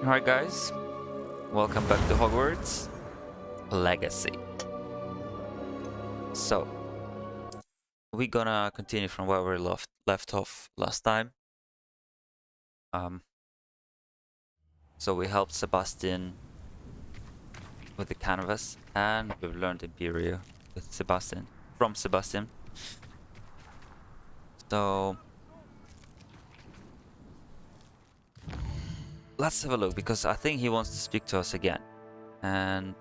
Alright guys, welcome back to Hogwarts Legacy. So, we're gonna continue from where we left off last time. So we helped Sebastian with the canvas, and we've learned Imperio with Sebastian, from Sebastian. So, let's have a look, because I think he wants to speak to us again. And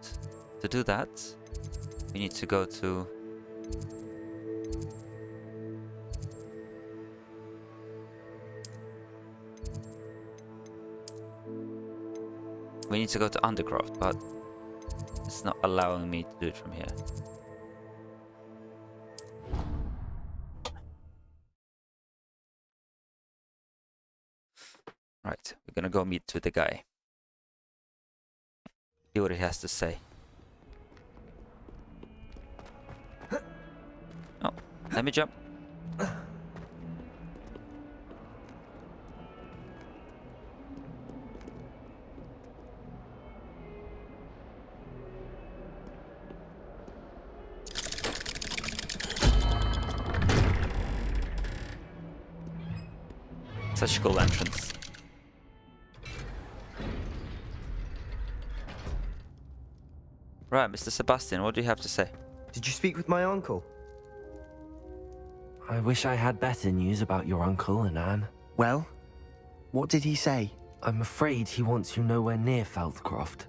to do that, we need to go to... We need to go to Undercroft, but it's not allowing me to do it from here. Right, we're gonna go meet with the guy. See what he has to say. Oh, let me jump. Such a cool entrance. Right, Mr. Sebastian, what do you have to say? Did you speak with my uncle? I wish I had better news about your uncle and Anne. Well, what did he say? I'm afraid he wants you nowhere near Feldcroft.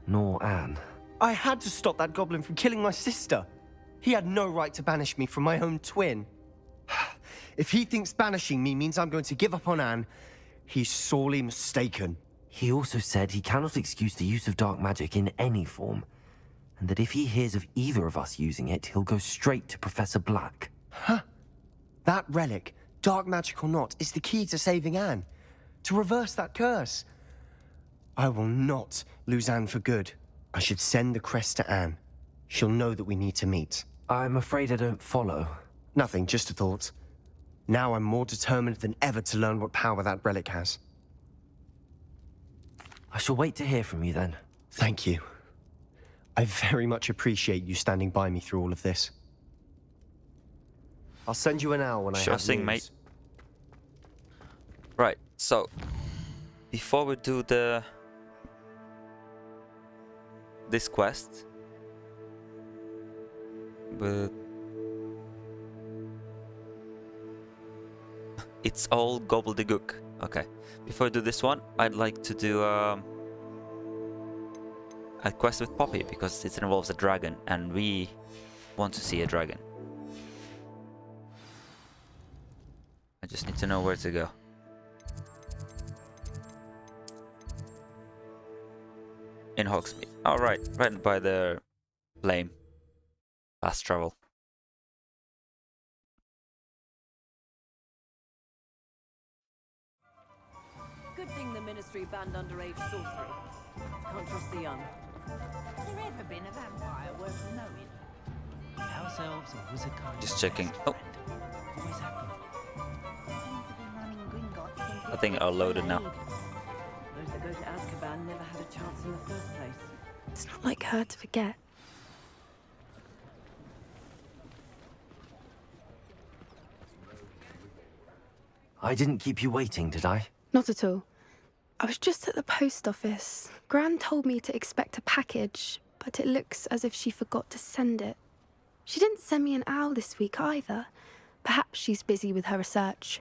Nor Anne. I had to stop that goblin from killing my sister. He had no right to banish me from my own twin. If he thinks banishing me means I'm going to give up on Anne, he's sorely mistaken. He also said he cannot excuse the use of dark magic in any form, and that if he hears of either of us using it, he'll go straight to Professor Black. Huh? That relic, dark magic or not, is the key to saving Anne. To reverse that curse. I will not lose Anne for good. I should send the crest to Anne. She'll know that we need to meet. I'm afraid I don't follow. Nothing, just a thought. Now I'm more determined than ever to learn what power that relic has. I shall wait to hear from you then. Thank you. I very much appreciate you standing by me through all of this. I'll send you an hour when I have Sure thing, news. mate. Right, so before we do this quest, but it's all gobbledygook. Okay, before I do this one, I'd like to do a quest with Poppy, because it involves a dragon, and we want to see a dragon. I just need to know where to go. In Hogsmeade. Alright, right by the flame. Fast travel. Good thing the Ministry banned underage sorcery. Can't trust the young. Has there ever been a vampire worth knowing? House elves or wizard kind. Just checking. Oh, Always happen. Seems to be running Gringotts into I think I'll load it now. Those that go to Azkaban never had a chance in the first place. It's not like her to forget. I didn't keep you waiting, did I? Not at all. I was just at the post office. Gran told me to expect a package, but it looks as if she forgot to send it. She didn't send me an owl this week either. Perhaps she's busy with her research.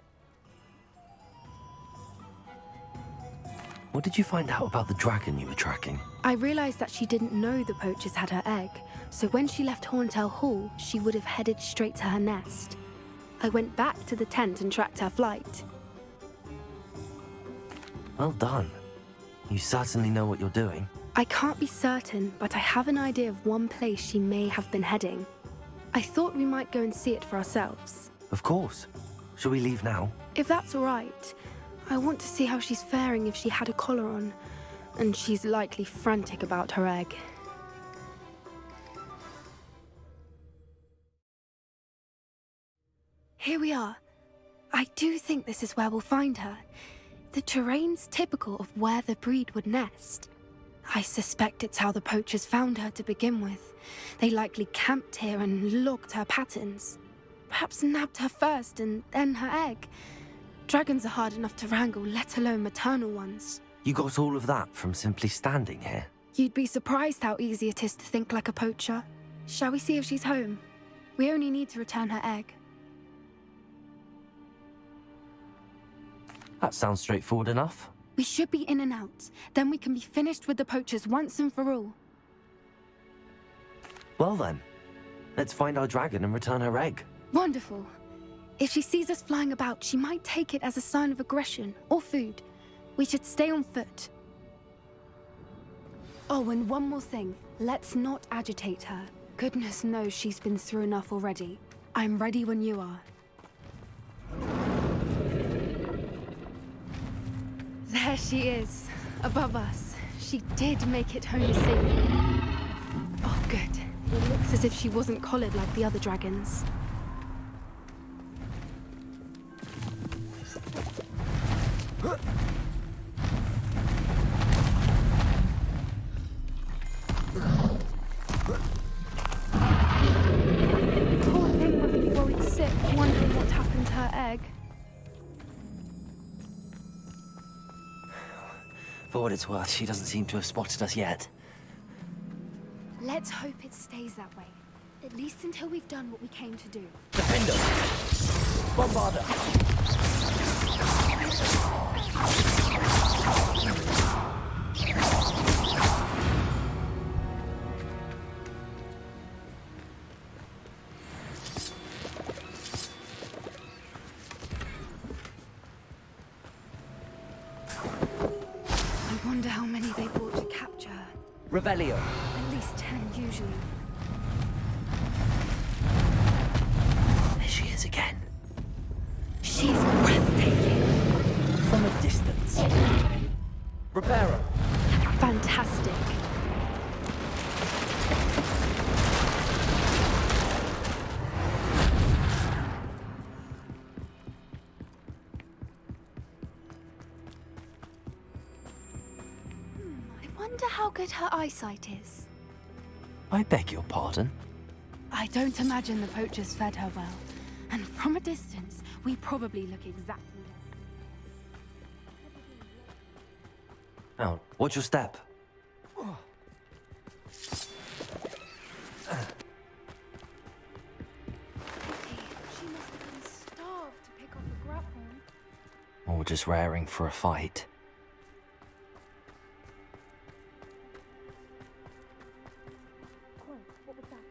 What did you find out about the dragon you were tracking? I realised that she didn't know the poachers had her egg, so when she left Horntail Hall, she would have headed straight to her nest. I went back to the tent and tracked her flight. Well done. You certainly know what you're doing. I can't be certain, but I have an idea of one place she may have been heading. I thought we might go and see it for ourselves. Of course. Shall we leave now? If that's all right, I want to see how she's faring if she had a collar on, and she's likely frantic about her egg. Here we are. I do think this is where we'll find her. The terrain's typical of where the breed would nest. I suspect it's how the poachers found her to begin with. They likely camped here and logged her patterns. Perhaps nabbed her first and then her egg. Dragons are hard enough to wrangle, let alone maternal ones. You got all of that from simply standing here? You'd be surprised how easy it is to think like a poacher. Shall we see if she's home? We only need to return her egg. That sounds straightforward enough. We should be in and out. Then we can be finished with the poachers once and for all. Well then, let's find our dragon and return her egg. Wonderful. If she sees us flying about, she might take it as a sign of aggression or food. We should stay on foot. Oh, and one more thing. Let's not agitate her. Goodness knows she's been through enough already. I'm ready when you are. There she is, above us. She did make it home safely. Oh, good. It looks as if she wasn't collared like the other dragons. Poor thing must be worried sick, wondering what happened to her egg. For what it's worth, she doesn't seem to have spotted us yet. Let's hope it stays that way. At least until we've done what we came to do. Defender! Bombarder! I wonder how many they brought to capture her. Revelio! At least 10 usually. There she is again. She's breathtaking. From a distance. Reparo! Fantastic. I wonder how good her eyesight is. I beg your pardon? I don't imagine the poachers fed her well. And from a distance, we probably look exactly like. Oh, watch your step. She must have been starved to pick up a grapple. Or just raring for a fight. What was that?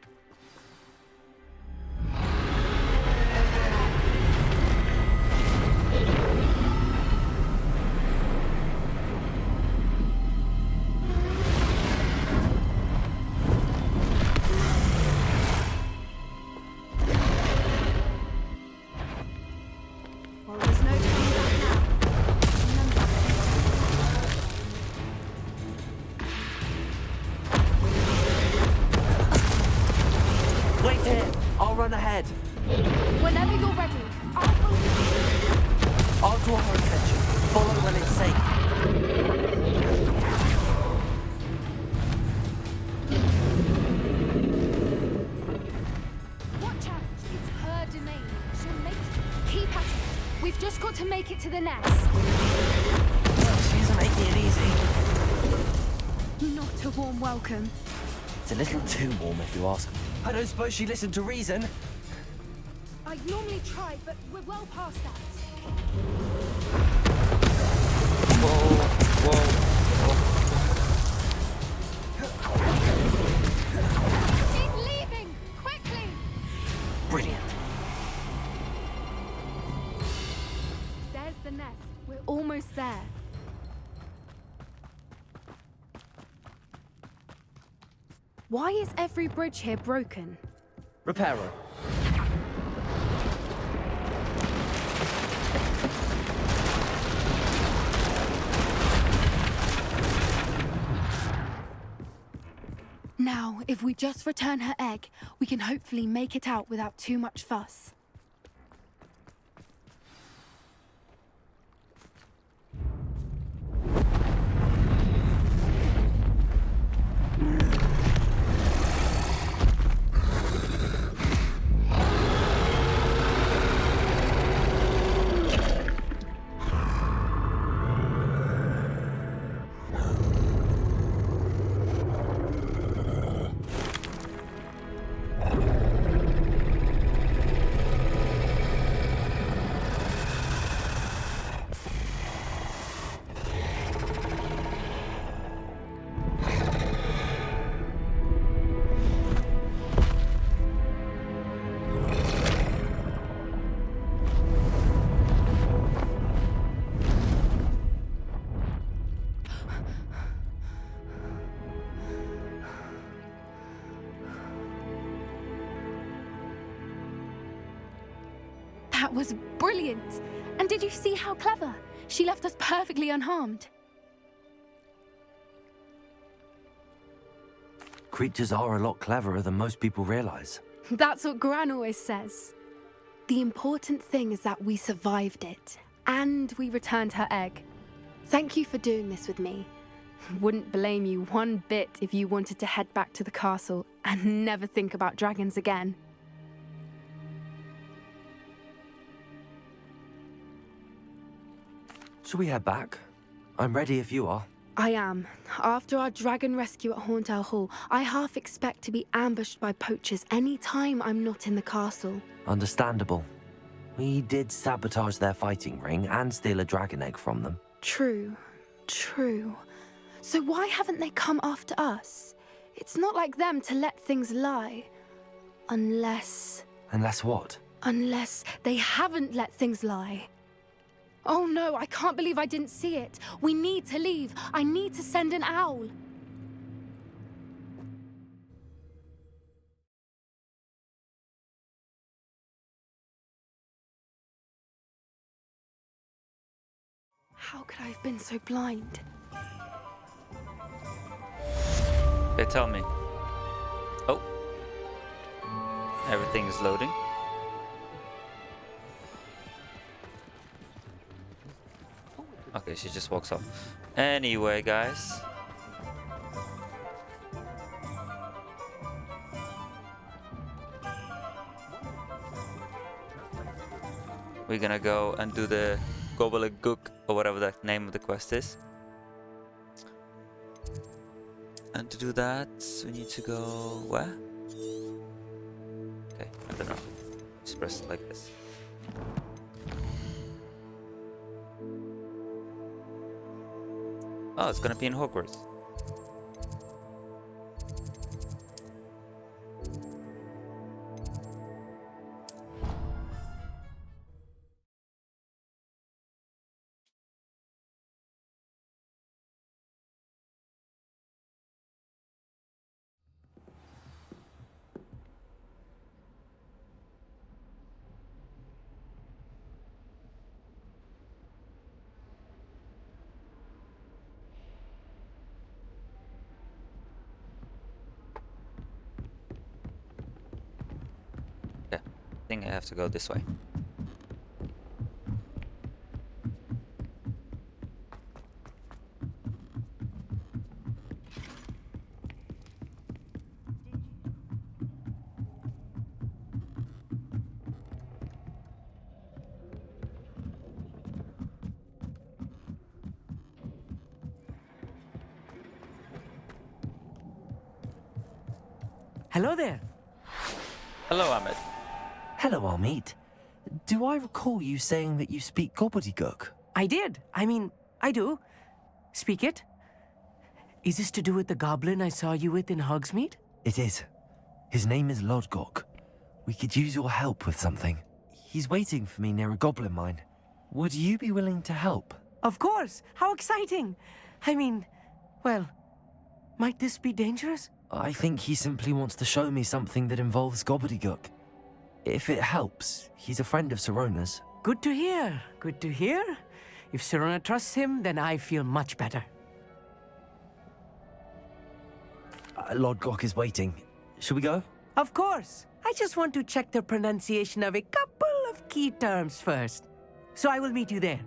Well, there's no turning back now. Wait here! I'll run ahead. Whenever you're ready, I'll hold you. I'll draw her attention. Follow when it's safe. Watch out! It's her domain. She'll make it. Keep at it. We've just got to make it to the nest. She isn't making it easy. Not a warm welcome. It's a little too warm if you ask me. I don't suppose she listened to reason. I normally try, but we're well past that. She's leaving! Quickly! Brilliant. There's the nest. We're almost there. Why is every bridge here broken? Reparo. Now, if we just return her egg, we can hopefully make it out without too much fuss. was brilliant. And did you see how clever? She left us perfectly unharmed. Creatures are a lot cleverer than most people realize. That's what Gran always says. The important thing is that we survived it, and we returned her egg. Thank you for doing this with me. Wouldn't blame you one bit if you wanted to head back to the castle and never think about dragons again. Shall we head back? I'm ready if you are. I am. After our dragon rescue at Hauntow Hall, I half expect to be ambushed by poachers any time I'm not in the castle. Understandable. We did sabotage their fighting ring and steal a dragon egg from them. True. So why haven't they come after us? It's not like them to let things lie. Unless Unless what? they haven't let things lie. Oh no, I can't believe I didn't see it. We need to leave. I need to send an owl. How could I have been so blind? They tell me. Oh. Everything is loading. Okay, she just walks off. Anyway, guys. We're gonna go and do the Goblin or whatever the name of the quest is. And to do that, we need to go where? Okay, I don't know. Just press it like this. Oh, it's gonna be in Hogwarts. I think I have to go this way. Hello there. Hello, Ahmed. Hello, Amit. Do I recall you saying that you speak gobbledygook? I did. I mean, I do. Speak it. Is this to do with the goblin I saw you with in Hogsmeade? It is. His name is Lodgok. We could use your help with something. He's waiting for me near a goblin mine. Would you be willing to help? Of course. How exciting. I mean, well, might this be dangerous? I think he simply wants to show me something that involves gobbledygook. If it helps, he's a friend of Sirona's. Good to hear. Good to hear. If Sirona trusts him, then I feel much better. Lodgok is waiting. Shall we go? Of course. I just want to check the pronunciation of a couple of key terms first. So I will meet you there.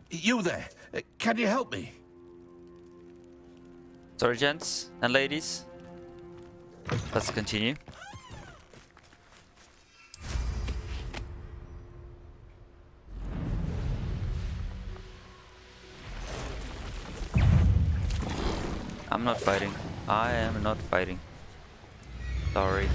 You there? Can you help me? Sorry, gents and ladies. Let's continue. I'm not fighting. I am not fighting. Sorry.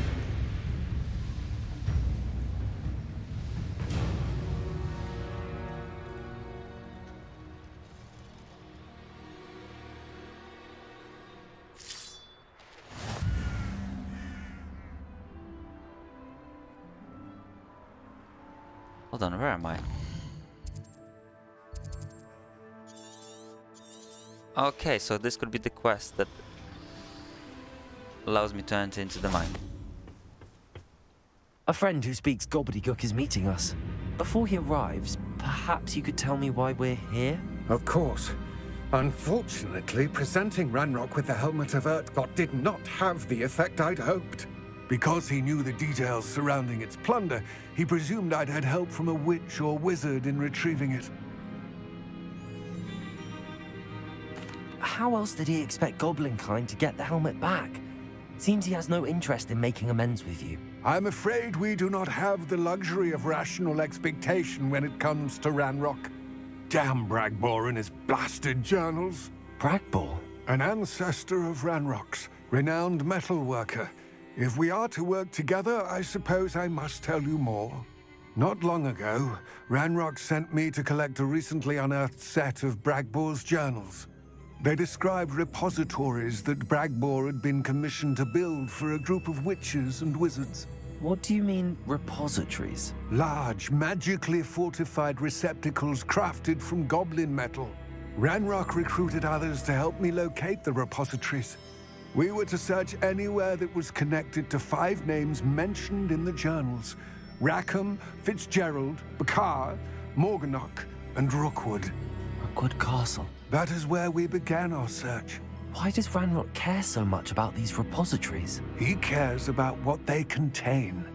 Hold on, where am I? Okay, so this could be the quest that allows me to enter into the mine. A friend who speaks gobbledygook is meeting us. Before he arrives, perhaps you could tell me why we're here? Of course. Unfortunately, presenting Ranrock with the Helmet of Urtkot did not have the effect I'd hoped. Because he knew the details surrounding its plunder, he presumed I'd had help from a witch or wizard in retrieving it. How else did he expect Goblin kind to get the helmet back? Seems he has no interest in making amends with you. I'm afraid we do not have the luxury of rational expectation when it comes to Ranrock. Damn Bragbor and his blasted journals. Bragbor? An ancestor of Ranrock's, renowned metal worker. If we are to work together, I suppose I must tell you more. Not long ago, Ranrock sent me to collect a recently unearthed set of Bragbor's journals. They described repositories that Bragbor had been commissioned to build for a group of witches and wizards. What do you mean, repositories? Large, magically fortified receptacles crafted from goblin metal. Ranrock recruited others to help me locate the repositories. We were to search anywhere that was connected to 5 names mentioned in the journals: Rackham, Fitzgerald, Bakar, Morganach, and Rookwood. Rookwood Castle. That is where we began our search. Why does Ranrock care so much about these repositories? He cares about what they contain.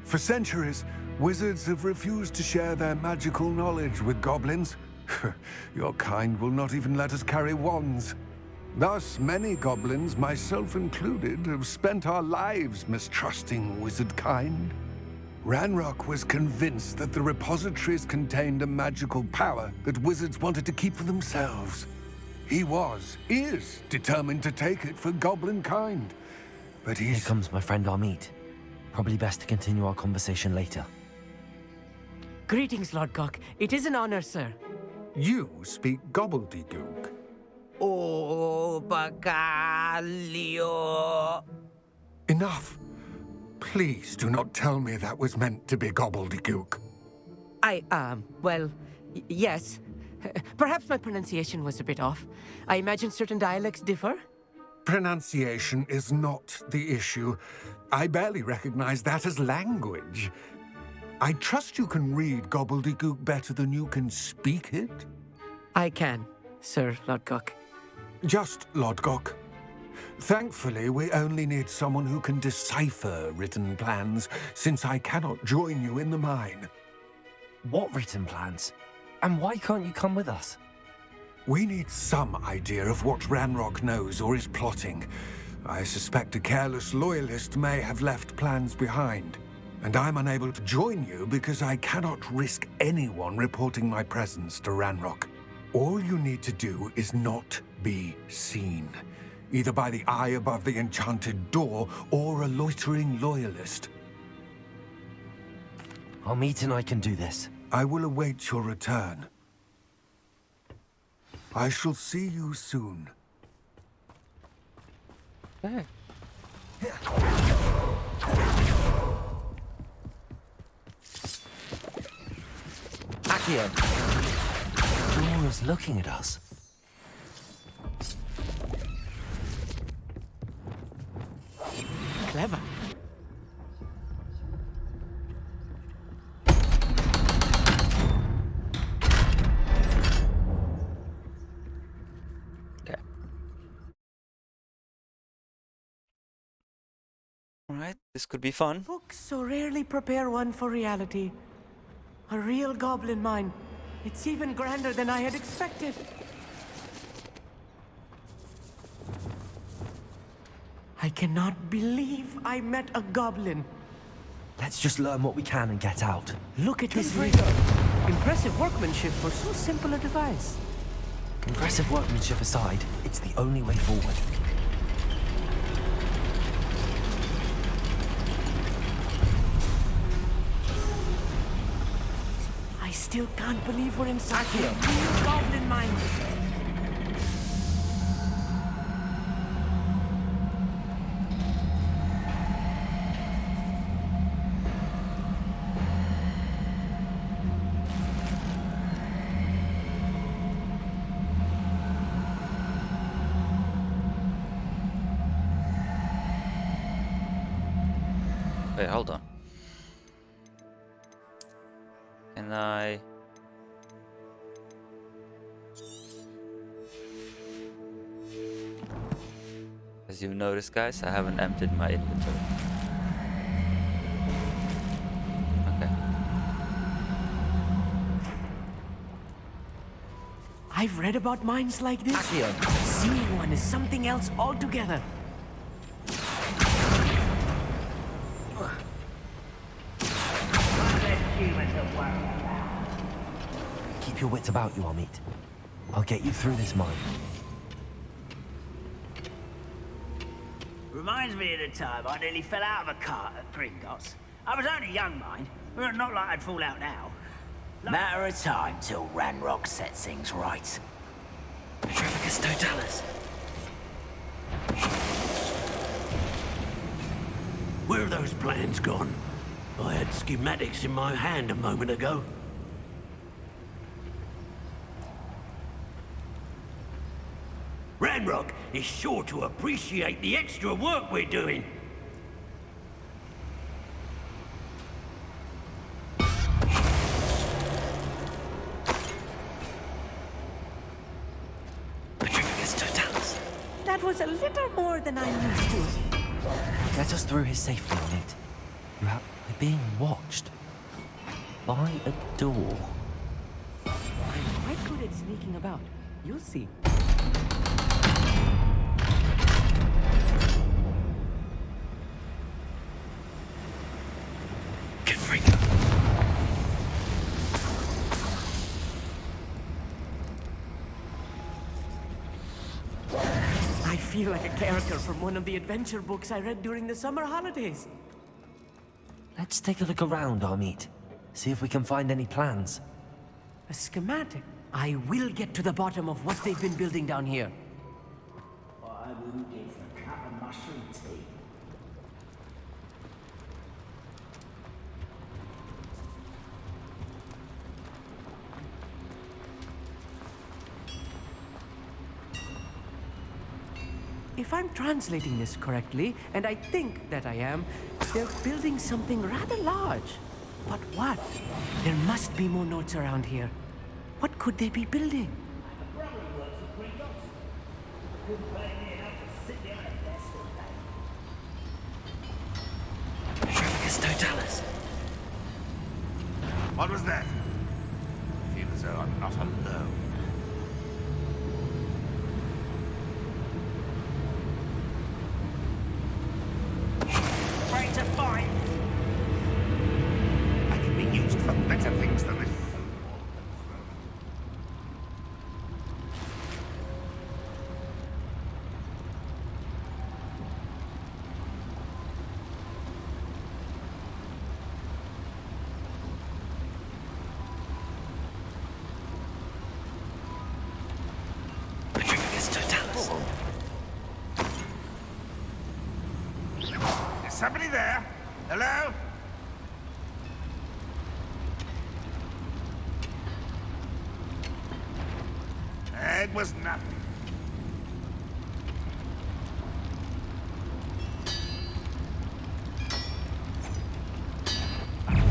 For centuries, wizards have refused to share their magical knowledge with goblins. Your kind will not even let us carry wands. Thus, many goblins, myself included, have spent our lives mistrusting wizard kind. Ranrock was convinced that the repositories contained a magical power that wizards wanted to keep for themselves. He is determined to take it for goblin kind. But Here comes my friend Amit. Probably best to continue our conversation later. Greetings, Lord Cock. It is an honor, sir. You speak gobbledygook. Oh, Bacalio. Enough. Please do not tell me that was meant to be gobbledygook. Well, yes. Perhaps my pronunciation was a bit off. I imagine certain dialects differ. Pronunciation is not the issue. I barely recognize that as language. I trust you can read gobbledygook better than you can speak it? I can, Sir Lodgok. Just Lodgok. Thankfully, we only need someone who can decipher written plans, since I cannot join you in the mine. What written plans? And why can't you come with us? We need some idea of what Ranrock knows or is plotting. I suspect a careless loyalist may have left plans behind. And I'm unable to join you because I cannot risk anyone reporting my presence to Ranrock. All you need to do is not be seen, either by the eye above the enchanted door or a loitering loyalist. Amit and I can do this. I will await your return. I shall see you soon. Okay. Accio! Door is looking at us. Clever. Okay. Alright, this could be fun. Books so rarely prepare one for reality. A real goblin mine. It's even grander than I had expected. I cannot believe I met a goblin. Let's just learn what we can and get out. Look at this rigor. Impressive workmanship for so simple a device. Impressive workmanship aside, it's the only way forward. still can't believe we're inside a real goblin mine. Wait, hold on. Can I... As you notice, guys, I haven't emptied my inventory. Okay. I've read about mines like this. Seeing one is something else altogether. Keep your wits about you, Amit. I'll get you through this mine. Reminds me of the time I nearly fell out of a cart at Gringotts. I was only young, mind, but not like I'd fall out now. Matter of time till Ranrock sets things right. Petrificus Totalis. Where have those plans gone? I had schematics in my hand a moment ago. Ranrock is sure to appreciate the extra work we're doing. Petrificus Totalis. That was a little more than I'm used to. Get us through here safely, Amit. We're being watched. By a door. I'm quite good at sneaking about. You'll see. I feel like a character from one of the adventure books I read during the summer holidays. Let's take a look around, Amit. See if we can find any plans. A schematic. I will get to the bottom of what they've been building down here. I wouldn't give a cup of mushroom tea. If I'm translating this correctly, and I think that I am, they're building something rather large. But what? There must be more notes around here. What could they be building? My brother works at Gringotts. Couldn't pay me enough to sit down at desk all day. Petrificus Totalis. What was that? I feel as though I'm not alone. Afraid to fight. I can be used for better things than this. Petrificus Totalis. Is somebody there? Hello? It was nothing.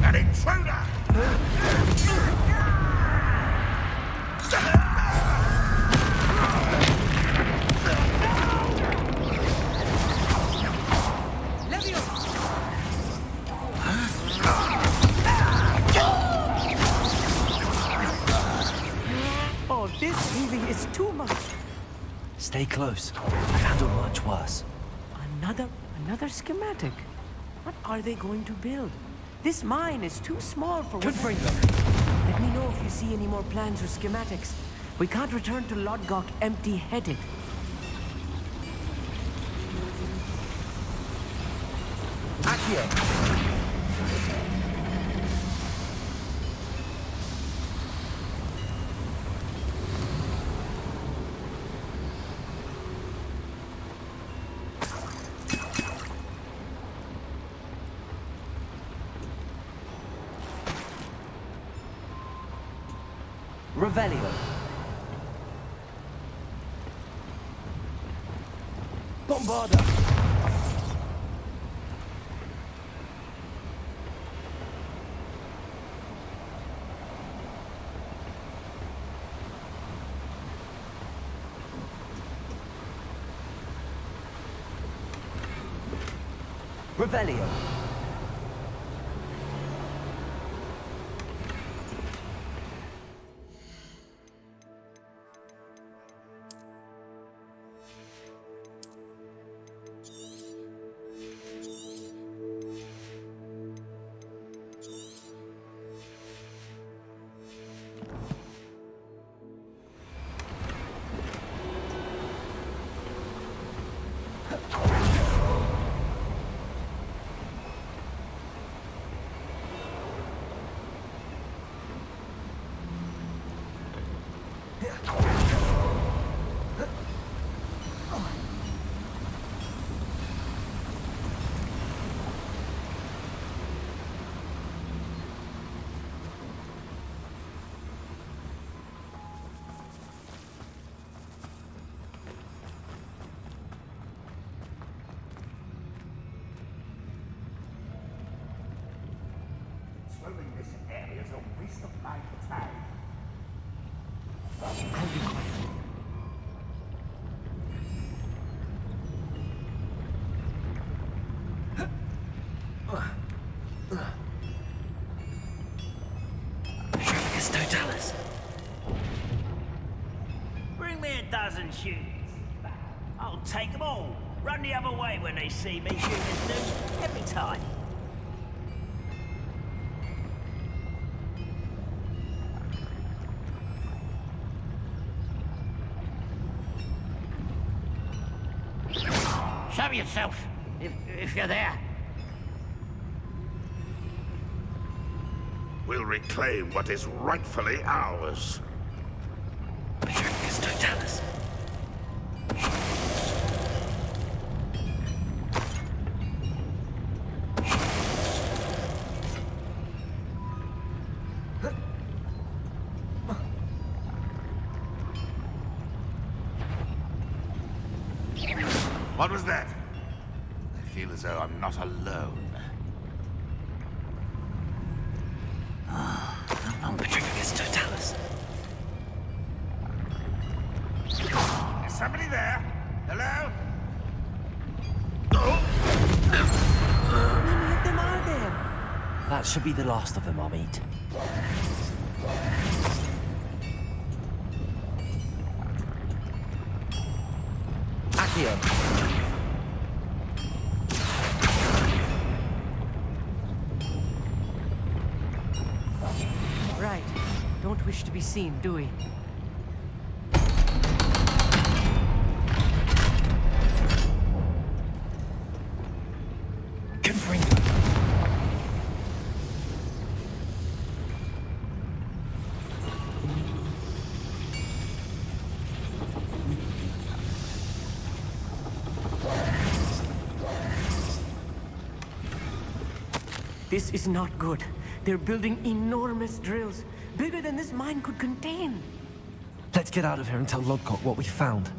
An intruder! Oh, this really is too much. Stay close. I've handled much worse. Another schematic. What are they going to build? This mine is too small for what... Let me know if you see any more plans or schematics. We can't return to Lodgok empty-headed. Revelio. Bombarda! Revelio. Swimming this area is a waste of my time. I'll be quiet. Petrificus totalis. Bring me a dozen shooters. I'll take them all. Run the other way when they see me shooters do. Every time. Show yourself, if you're there. We'll reclaim what is rightfully ours. Petrificus totalis. What was that? I feel as though I'm not alone. Petrificus totalis. Is somebody there? Hello? How many of them are there? That should be the last of them, I'll meet. Accio. Right. Don't wish to be seen, do we? This is not good. They're building enormous drills, bigger than this mine could contain. Let's get out of here and tell Lodcock what we found.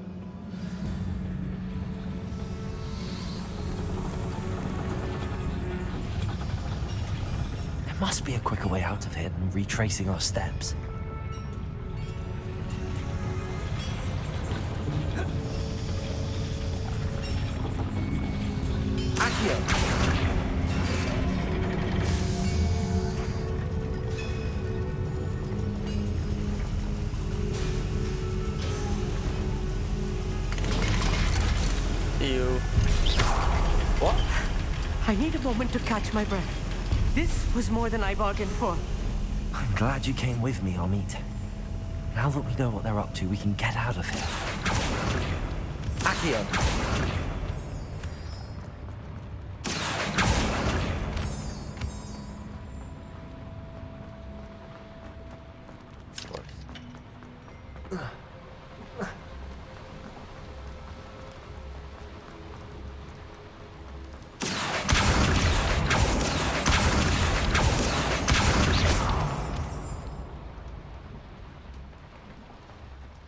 There must be a quicker way out of here than retracing our steps. Accio! What? I need a moment to catch my breath. This was more than I bargained for. I'm glad you came with me, Amit. Now that we know what they're up to, we can get out of here. Accio!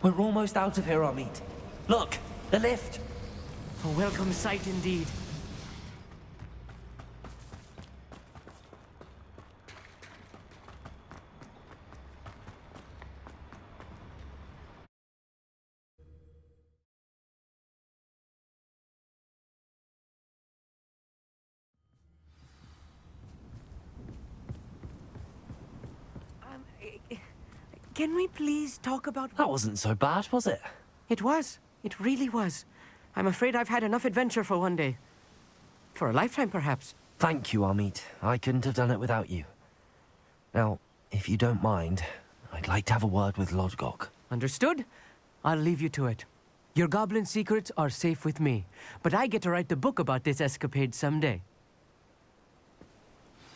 We're almost out of here, Amit. Look, the lift. A welcome sight indeed. Can we please talk about... That wasn't so bad, was it? It was. It really was. I'm afraid I've had enough adventure for one day. For a lifetime, perhaps. Thank you, Amit. I couldn't have done it without you. Now, if you don't mind, I'd like to have a word with Lodgok. Understood? I'll leave you to it. Your goblin secrets are safe with me, but I get to write the book about this escapade someday.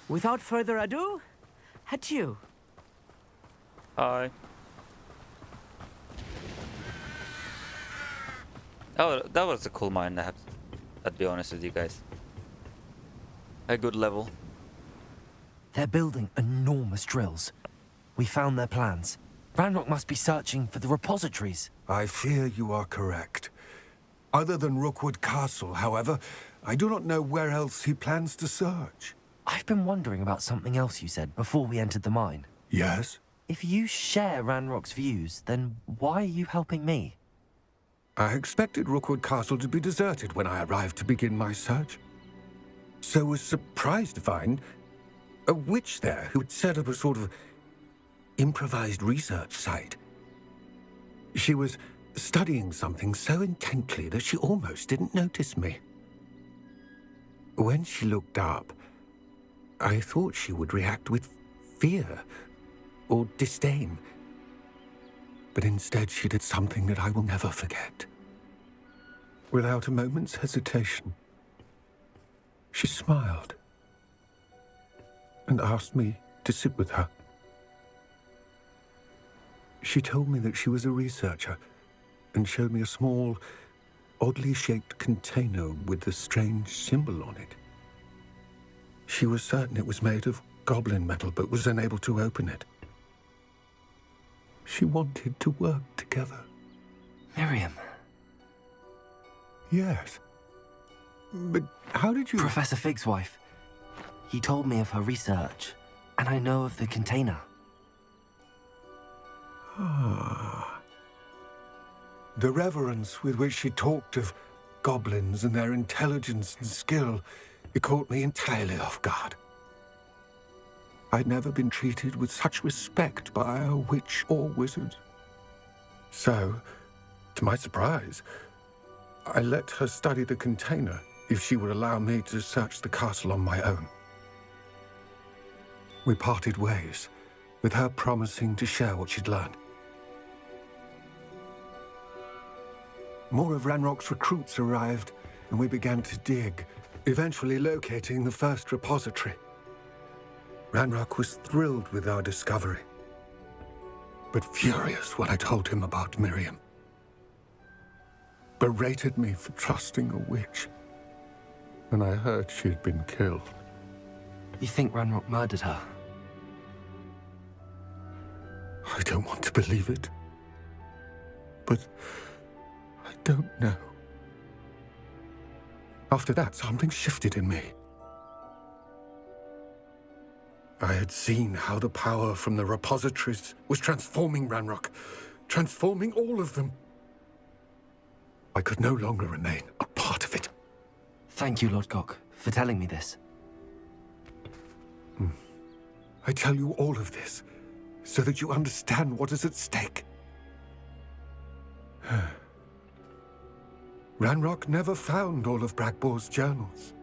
Without further ado, adieu. Hi. Oh, that was a cool mine, I'd be honest with you guys. A good level. They're building enormous drills. We found their plans. Ranrock must be searching for the repositories. I fear you are correct. Other than Rookwood Castle, however, I do not know where else he plans to search. I've been wondering about something else you said before we entered the mine. Yes? If you share Ranrock's views, then why are you helping me? I expected Rookwood Castle to be deserted when I arrived to begin my search. So was surprised to find a witch there who had set up a sort of improvised research site. She was studying something so intently that she almost didn't notice me. When she looked up, I thought she would react with fear or disdain. But instead she did something that I will never forget. Without a moment's hesitation, she smiled and asked me to sit with her. She told me that she was a researcher and showed me a small, oddly shaped container with a strange symbol on it. She was certain it was made of goblin metal, but was unable to open it. She wanted to work together. Miriam. Yes. But how did you... Professor Fig's wife. He told me of her research, and I know of the container. Ah. The reverence with which she talked of goblins and their intelligence and skill, it caught me entirely off guard. I'd never been treated with such respect by a witch or wizard. So, to my surprise, I let her study the container if she would allow me to search the castle on my own. We parted ways, with her promising to share what she'd learned. More of Ranrock's recruits arrived, and we began to dig, eventually locating the first repository. Ranrock was thrilled with our discovery, but furious when I told him about Miriam. Berated me for trusting a witch, and I heard she had been killed. You think Ranrock murdered her? I don't want to believe it, but I don't know. After that, something shifted in me. I had seen how the power from the repositories was transforming Ranrock, transforming all of them. I could no longer remain a part of it. Thank you, Lodgok, for telling me this. I tell you all of this so that you understand what is at stake. Ranrock never found all of Bragbor's journals,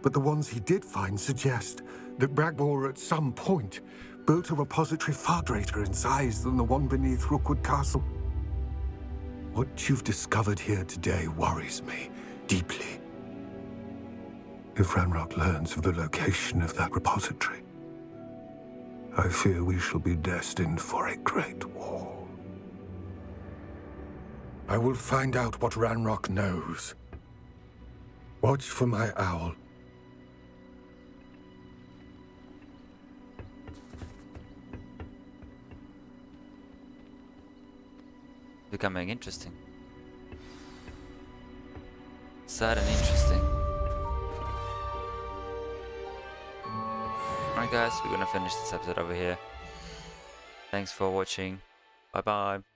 but the ones he did find suggest that Bragbor at some point built a repository far greater in size than the one beneath Rookwood Castle. What you've discovered here today worries me deeply. If Ranrock learns of the location of that repository, I fear we shall be destined for a great war. I will find out what Ranrock knows. Watch for my owl. becoming interesting. Sad and interesting. Alright guys, we're gonna finish this episode over here. Thanks for watching. Bye bye.